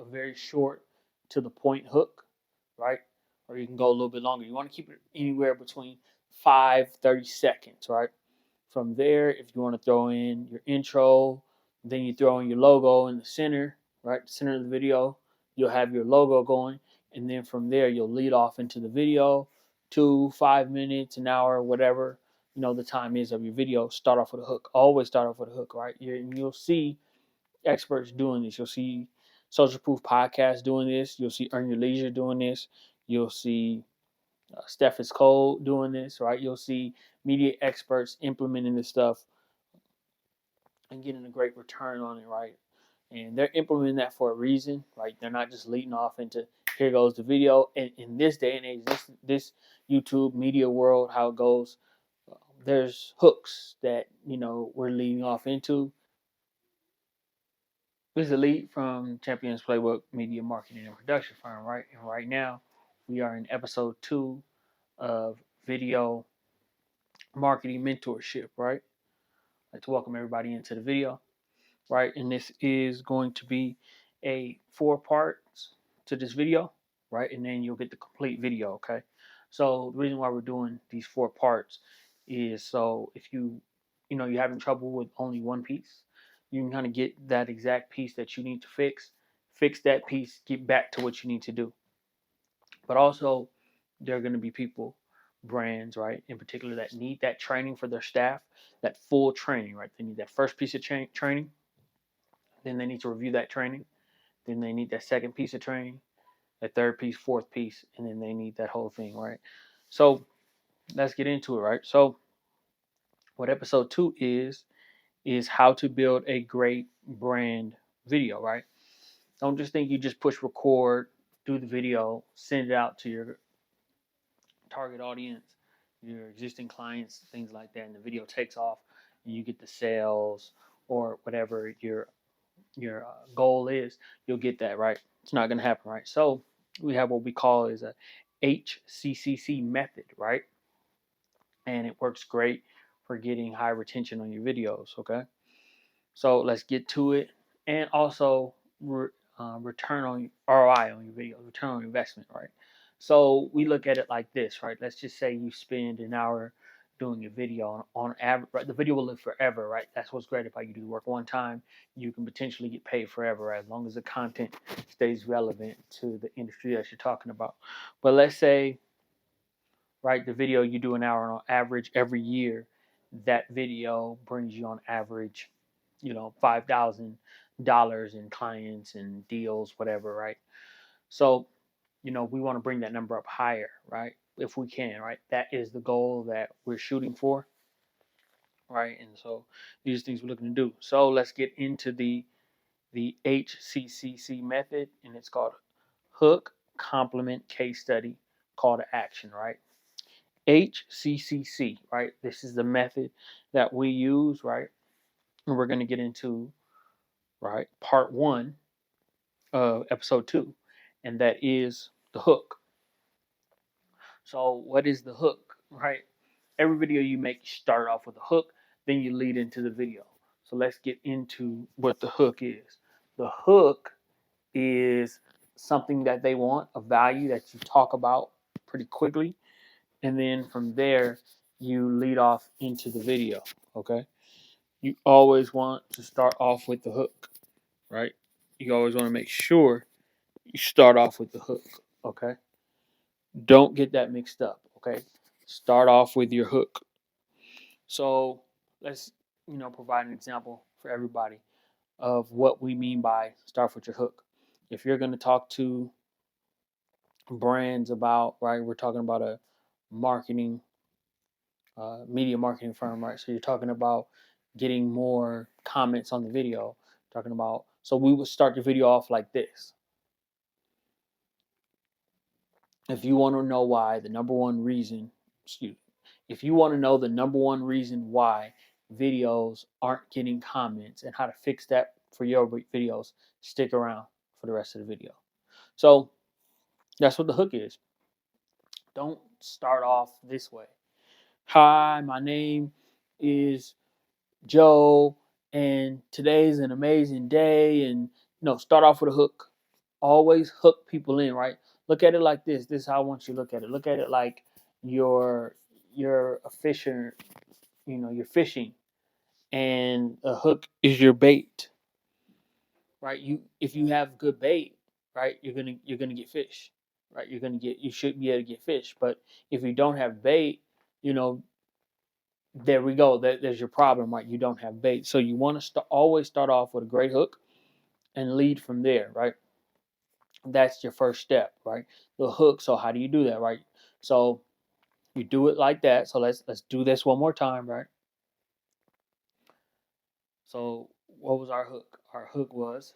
a very short to the point hook, right? Or you can go a little bit longer. You want to keep it anywhere between 5-30 seconds, right? From there, if you want to throw in your intro, then you throw in your logo in the center, right? The center of the video, you'll have your logo going. And then from there, you'll lead off into the video, 2, 5 minutes, an hour, whatever, the time is of your video. Start off with a hook. Always start off with a hook, right? You'll see experts doing this. You'll see Social Proof Podcast doing this. You'll see Earn Your Leisure doing this. You'll see Steph is Cold doing this, right? You'll see media experts implementing this stuff and getting a great return on it, right? And they're implementing that for a reason, right? They're not just leading off into here goes the video. And in this day and age, this YouTube media world, how it goes, there's hooks that we're leading off into. This is Elite from Champions Playbook Media Marketing and Production Firm, right? And right now, we are in episode 2 of video marketing mentorship, right? I'd like to welcome everybody into the video, right? And this is going to be a 4 parts to this video, right? And then you'll get the complete video, okay? So the reason why we're doing these 4 parts is so if you're having trouble with only one piece, you can kind of get that exact piece that you need to fix that piece, get back to what you need to do. But also, there are going to be people, brands, right, in particular, that need that training for their staff, that full training, right? They need that first piece of training, then they need to review that training, then they need that second piece of training, that third piece, fourth piece, and then they need that whole thing, right? So let's get into it, right? So what episode 2 is how to build a great brand video, right? Don't just think you just push record, do the video, send it out to your target audience, your existing clients, things like that, and the video takes off, and you get the sales or whatever your goal is. You'll get that, right? It's not going to happen, right? So we have what we call is a HCCC method, right? And it works great for getting high retention on your videos, okay? So let's get to it. And also return on ROI on your video, return on investment, right? So we look at it like this, right? Let's just say you spend an hour doing a video on average, right? The video will live forever, right? That's what's great about you do work one time, you can potentially get paid forever, right? As long as the content stays relevant to the industry that you're talking about. But let's say, right, the video you do an hour on average every year, that video brings you on average, $5,000 in clients and deals, whatever, right? So, we want to bring that number up higher, right? If we can, right? That is the goal that we're shooting for, right? And so these things we're looking to do. So let's get into the HCCC method, and it's called Hook Complement Case Study Call to Action, right? HCCC, right? This is the method that we use, right? And we're going to get into, right, part 1 of episode 2, and that is the hook. So what is the hook, right? Every video you make, you start off with a hook, then you lead into the video. So let's get into what the hook is. The hook is something that they want, a value that you talk about pretty quickly, and then from there you lead off into the video, okay? You always want to start off with the hook, right? You always want to make sure you start off with the hook, okay? Don't get that mixed up, okay? Start off with your hook. So let's, provide an example for everybody of what we mean by start with your hook. If you're going to talk to brands about, right, we're talking about a marketing, media marketing firm, right? So you're talking about getting more comments on the video, talking about, so we would start the video off like this. If you want to know why, the number one reason, if you want to know the number one reason why videos aren't getting comments and how to fix that for your videos, stick around for the rest of the video. So that's what the hook is. Don't start off this way. Hi, my name is Joe, and today's an amazing day. And start off with a hook. always hook people in, right? Look at it like this. This is how I want you to look at it. Look at it like you're a fisher, you're fishing and a hook is your bait, right? If you have good bait, right, you're gonna get fish, right? You should be able to get fish. But if you don't have bait, you know, there we go. There's your problem, right? You don't have bait. So you want to always start off with a great hook and lead from there, right? That's your first step, right? The hook. So how do you do that, right? So you do it like that. So let's do this one more time, right? So what was our hook? Our hook was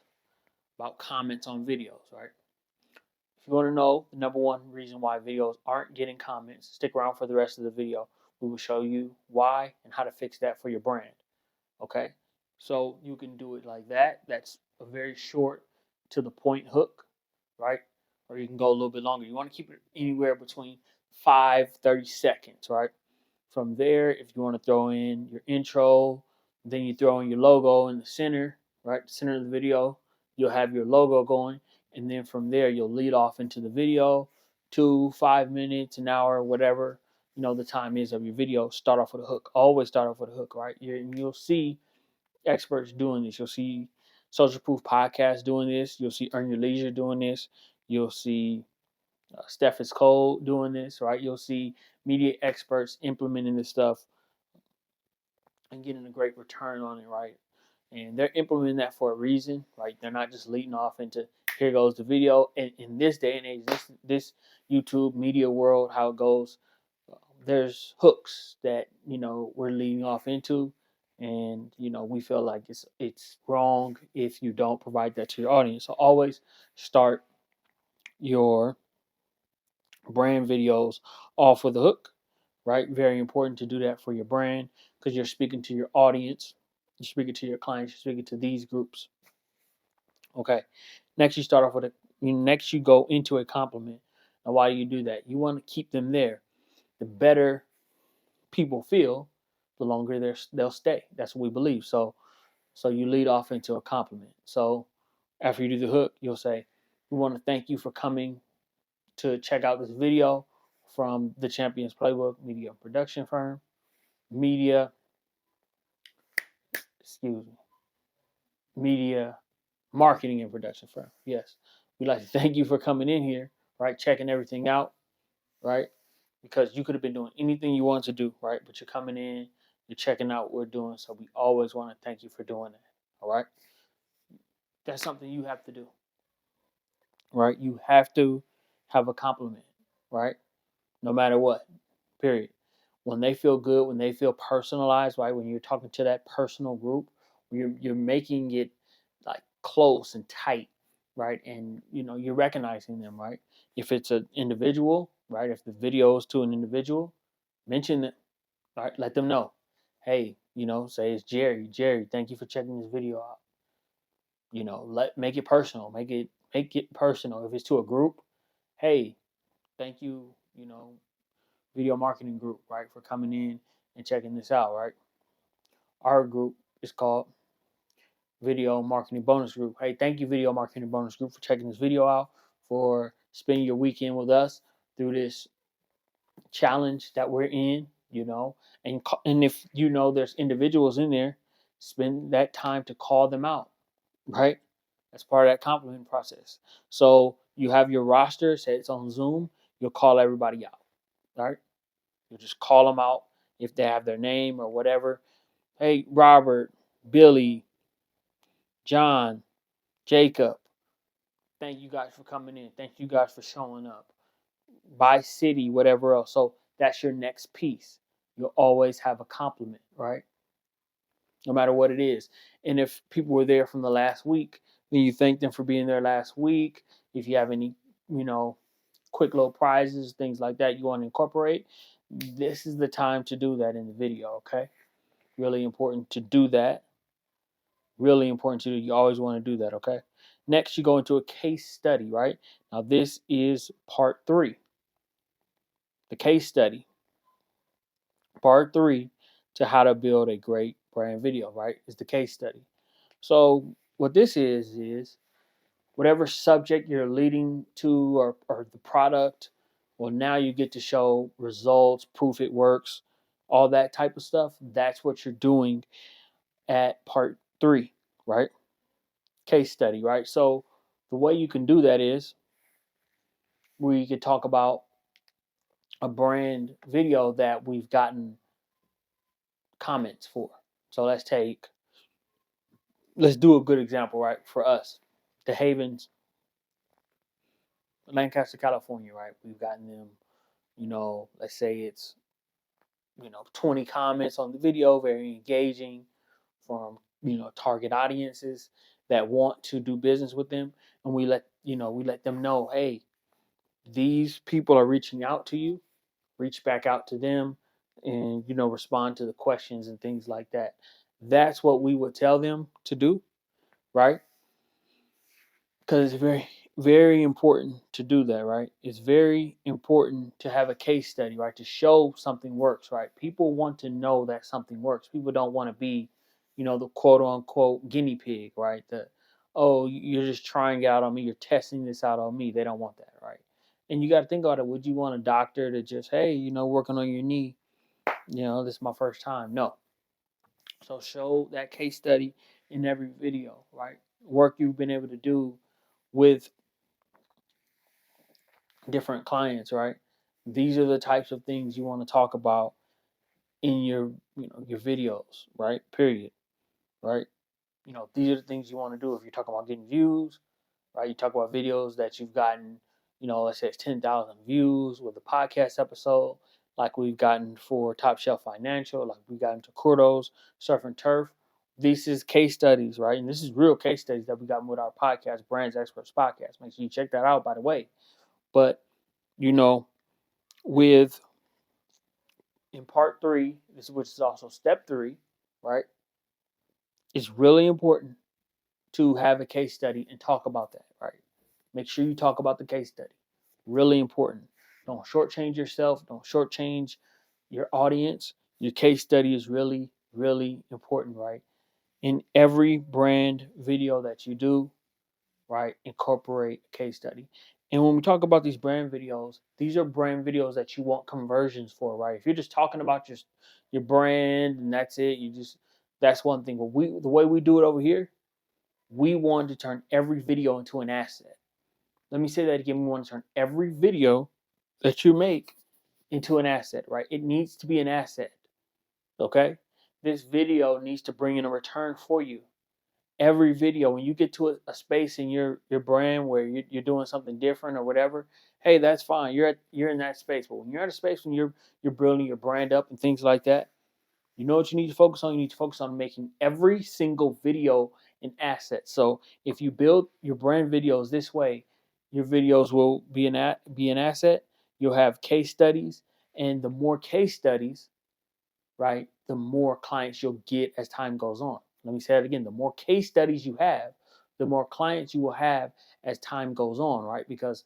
about comments on videos, right? If you want to know the number one reason why videos aren't getting comments, stick around for the rest of the video. We will show you why and how to fix that for your brand. Okay? So you can do it like that. That's a very short to the point hook, right? Or you can go a little bit longer. You want to keep it anywhere between 5-30 seconds, right? From there, if you want to throw in your intro, then you throw in your logo in the center, right? The center of the video, you'll have your logo going. And then from there, you'll lead off into the video, 2, 5 minutes, an hour, whatever, the time is of your video. Start off with a hook. Always start off with a hook, right? You'll see experts doing this. You'll see Social Proof Podcast doing this. You'll see Earn Your Leisure doing this. You'll see Steph is Cold doing this, right? You'll see media experts implementing this stuff and getting a great return on it, right? And they're implementing that for a reason, right? They're not just leading off into here goes the video. And in this day and age, this YouTube media world, how it goes, there's hooks that we're leading off into, and we feel like it's wrong if you don't provide that to your audience. So always start your brand videos off with a hook, right? Very important to do that for your brand because you're speaking to your audience, you're speaking to your clients, you're speaking to these groups. Okay. Next, you start off with next you go into a compliment. Now, why do you do that? You want to keep them there. The better people feel, the longer they'll stay. That's what we believe. So you lead off into a compliment. So after you do the hook, you'll say, "We want to thank you for coming to check out this video from the Champions Playbook media production firm, media, excuse me, media marketing and production firm. Yes, we'd like to thank you for coming in here, right? Checking everything out, right? Because you could have been doing anything you want to do, right? But you're coming in, you're checking out what we're doing. So we always want to thank you for doing that. All right. That's something you have to do, right? You have to have a compliment, right? No matter what, period. When they feel good, when they feel personalized, right? When you're talking to that personal group, you're making it like close and tight, right? And you're recognizing them, right? If it's an individual, right? If the video is to an individual, mention it, right? Let them know. Hey, say it's Jerry. Jerry, thank you for checking this video out. Make it personal. Make it personal. If it's to a group, hey, thank you, video marketing group, right, for coming in and checking this out, right? Our group is called Video Marketing Bonus Group. Hey, thank you, Video Marketing Bonus Group, for checking this video out, for spending your weekend with us through this challenge that we're in, and if there's individuals in there, spend that time to call them out, right? That's part of that compliment process. So you have your roster, say it's on Zoom, you'll call everybody out, right? You'll just call them out if they have their name or whatever. Hey, Robert, Billy, John, Jacob, thank you guys for coming in. Thank you guys for showing up. By city, whatever else. So that's your next piece. You'll always have a compliment, right? No matter what it is. And if people were there from the last week, then you thank them for being there last week. If you have any, quick little prizes, things like that you want to incorporate, this is the time to do that in the video, okay? Really important to do that. Really important to do. You always want to do that, okay? Next, you go into a case study, right? Now, this is part 3. The case study. Part 3 to how to build a great brand video, right? Is the case study. So what this is whatever subject you're leading to, or the product, well, now you get to show results, proof it works, all that type of stuff. That's what you're doing at part 3, right? Case study, right? So the way you can do that is we could talk about a brand video that we've gotten comments for. So let's do a good example, right? For us, the Havens, Lancaster, California, right? We've gotten them, let's say it's 20 comments on the video, very engaging, from target audiences that want to do business with them, and we let them know, hey, these people are reaching out to you. Reach back out to them, and respond to the questions and things like that. That's what we would tell them to do, right? Because it's very, very important to do that, right? It's very important to have a case study, right? To show something works, right? People want to know that something works. People don't want to be, the quote unquote guinea pig, right? Oh, you're just trying it out on me. You're testing this out on me. They don't want that, right? And you got to think about it. Would you want a doctor to just, hey, working on your knee? This is my first time. No. So show that case study in every video, right? Work you've been able to do with different clients, right? These are the types of things you want to talk about in your videos, right? Period, right? These are the things you want to do if you're talking about getting views, right? You talk about videos that you've gotten, let's say it's 10,000 views with a podcast episode, like we've gotten for Top Shelf Financial, like we've gotten to Kurdos, Surf and Turf. This is case studies, right? And this is real case studies that we got with our podcast, Brands Experts Podcast. Make sure you check that out, by the way. But, you know, with in part 3, which is also step 3, right? It's really important to have a case study and talk about that, right? Make sure you talk about the case study. Really important. Don't shortchange yourself. Don't shortchange your audience. Your case study is really, really important, right? In every brand video that you do, right, incorporate a case study. And when we talk about these brand videos, these are brand videos that you want conversions for, right? If you're just talking about your brand and that's it, that's one thing. But the way we do it over here, we want to turn every video into an asset. Let me say that again. We want to turn every video that you make into an asset, right? It needs to be an asset, okay? This video needs to bring in a return for you. Every video, when you get to a space in your brand where you're doing something different or whatever, hey, that's fine. You're in that space. But when you're at a space when you're building your brand up and things like that, you know what you need to focus on? You need to focus on making every single video an asset. So if you build your brand videos this way, your videos will be an asset. You'll have case studies, and the more case studies, right, the more clients you'll get as time goes on. Let me say it again. The more case studies you have, the more clients you will have as time goes on, right? Because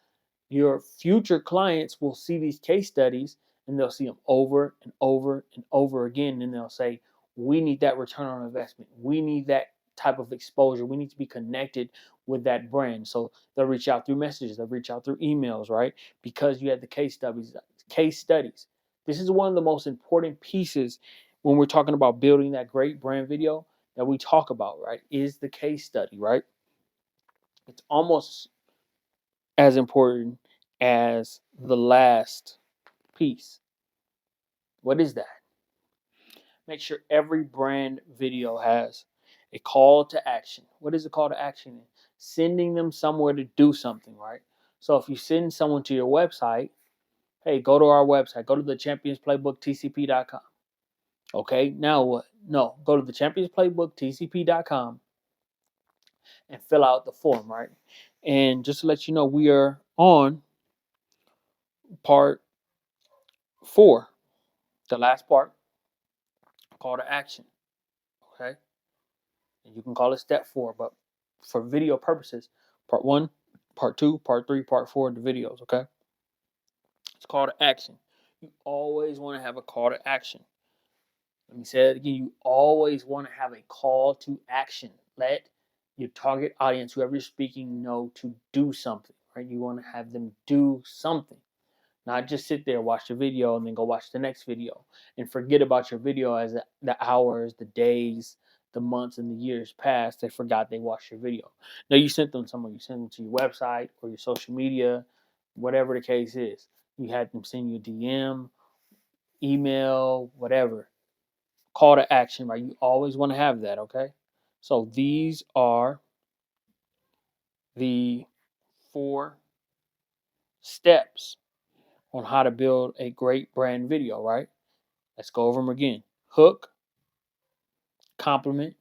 your future clients will see these case studies and they'll see them over and over and over again. And they'll say, we need that return on investment. We need that type of exposure. We need to be connected with that brand. So they'll reach out through messages, they'll reach out through emails, right? Because you had the case studies. Case studies. This is one of the most important pieces when we're talking about building that great brand video that we talk about, right? Is the case study, right? It's almost as important as the last piece. What is that? Make sure every brand video has a call to action. What is the call to action? Sending them somewhere to do something, right? So if you send someone to your website, hey, go to our website, go to the championsplaybook.tcp.com. Okay, now what? No, go to the championsplaybook.tcp.com and fill out the form, right? And just to let you know, we are on part 4, the last part, call to action. Okay, and you can call it step 4, but for video purposes, part 1, part 2, part 3, part 4, the videos. Okay, it's call to action. You always want to have a call to action. Let me say it again. You always want to have a call to action. Let your target audience, whoever you're speaking, know to do something, right? You want to have them do something, not just sit there, watch the video, and then go watch the next video and forget about your video as the hours, the days, the months, and the years passed. They forgot they watched your video. Now you sent them somewhere. You sent them to your website or your social media, whatever the case is. You had them send you a DM, email, whatever. Call to action, right? You always want to have that, okay? So these are the 4 steps on how to build a great brand video, right? Let's go over them again. Hook, compliment,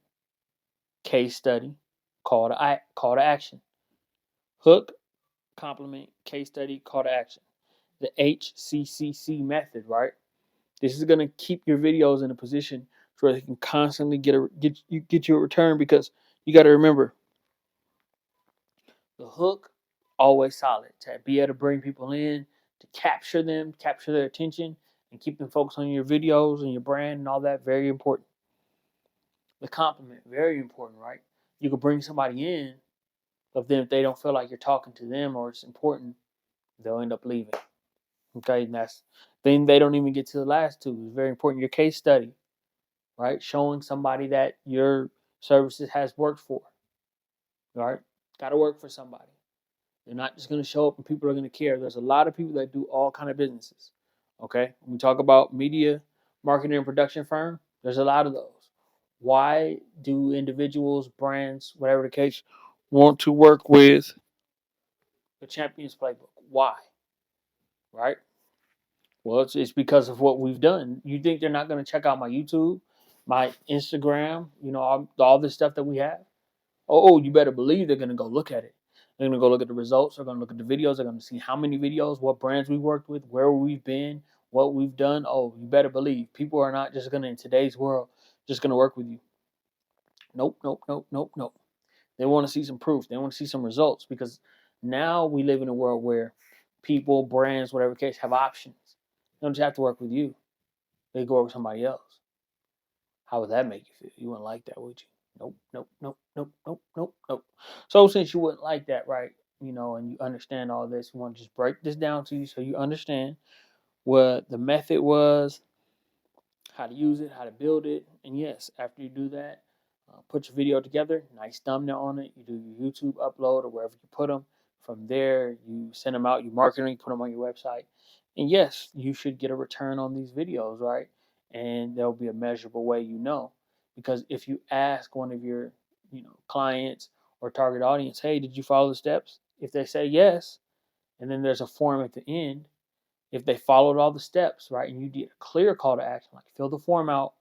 case study, call to action. Hook, compliment, case study, call to action. The HCCC method, right? This is going to keep your videos in a position where they can constantly get you a return, because you got to remember the hook always solid, to be able to bring people in, to capture them, capture their attention, and keep them focused on your videos and your brand and all that. Very important. The compliment, very important, right? You could bring somebody in, but then if they don't feel like you're talking to them or it's important, they'll end up leaving. Okay, and then they don't even get to the last 2. It's very important. Your case study, right? Showing somebody that your services has worked for. Right? Got to work for somebody. They're not just going to show up and people are going to care. There's a lot of people that do all kind of businesses. Okay, when we talk about media, marketing, and production firm, there's a lot of those. Why do individuals, brands, whatever the case, want to work with the Champions Playbook? Why? Right? Well, it's because of what we've done. You think they're not going to check out my YouTube, my Instagram, all this stuff that we have? Oh, you better believe they're going to go look at it. They're going to go look at the results. They're going to look at the videos. They're going to see how many videos, what brands we worked with, where we've been, what we've done. Oh, you better believe people are not just going to, in today's world, just going to work with you. Nope, nope, nope, nope, nope. They want to see some proof. They want to see some results, because now we live in a world where people, brands, whatever case, have options. They don't just have to work with you. They go work with somebody else. How would that make you feel? You wouldn't like that, would you? Nope, nope, nope, nope, nope, nope, nope. So since you wouldn't like that, right, and you understand all this, we want to just break this down to you so you understand what the method was, how to use it, how to build it. And yes, after you do that, put your video together, nice thumbnail on it. You do your YouTube upload or wherever you put them. From there, you send them out, you market them, you put them on your website. And yes, you should get a return on these videos, right? And there'll be a measurable way because if you ask one of your, clients or target audience, hey, did you follow the steps? If they say yes, and then there's a form at the end, if they followed all the steps, right, and you did a clear call to action, like fill the form out,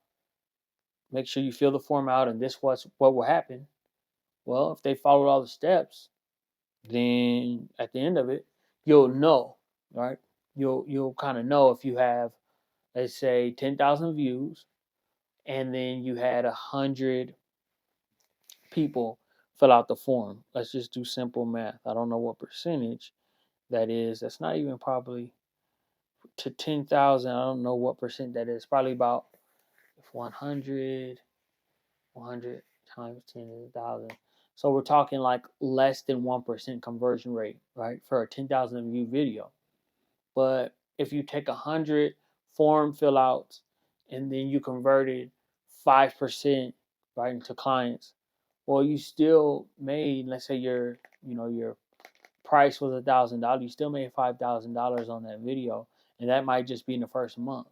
make sure you fill the form out, and this was what will happen. Well, if they followed all the steps, then at the end of it, you'll know, right? You'll kind of know if you have, let's say, 10,000 views, and then you had 100 people fill out the form. Let's just do simple math. I don't know what percentage that is. That's not even probably to 10,000. I don't know what percent that is. Probably about, if 100 times 10 is 1,000. So we're talking like less than 1% conversion rate, right, for a 10,000 view video. But if you take 100 form fill outs and then you converted 5%, right, into clients, well, you still made, let's say your price was $1,000, you still made $5,000 on that video, and that might just be in the first month.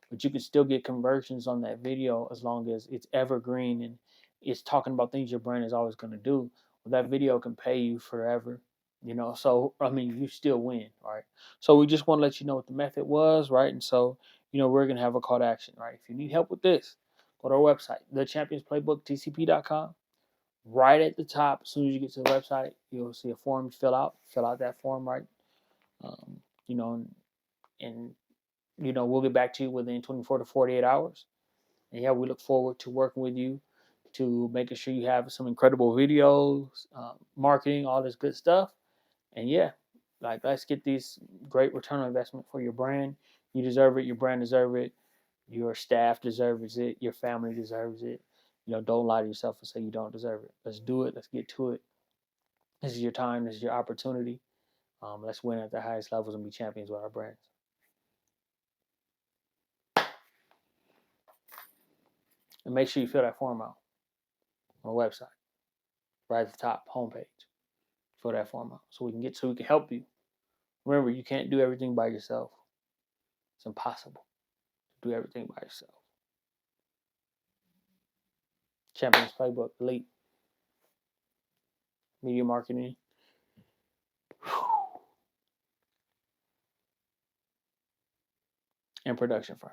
But you can still get conversions on that video as long as it's evergreen and it's talking about things your brand is always going to do. Well, that video can pay you forever, So I mean, you still win, right? So we just want to let you know what the method was, right? And so we're gonna have a call to action, right? If you need help with this, go to our website, thechampionsplaybooktcp.com. Right at the top, as soon as you get to the website, you'll see a form to fill out. Fill out that form, right? Um, you know, and we'll get back to you within 24 to 48 hours. And yeah, we look forward to working with you to making sure you have some incredible videos, marketing, all this good stuff. And yeah, let's get these great return on investment for your brand. You deserve it. Your brand deserves it. Your staff deserves it. Your family deserves it. Don't lie to yourself and say you don't deserve it. Let's do it. Let's get to it. This is your time. This is your opportunity. Let's win at the highest levels and be champions with our brands. And make sure you fill that form out on the website, right at the top, homepage. Fill that form out so we can help you. Remember, you can't do everything by yourself. It's impossible to do everything by yourself. Champions Playbook, Elite, Media Marketing, and Production Firm.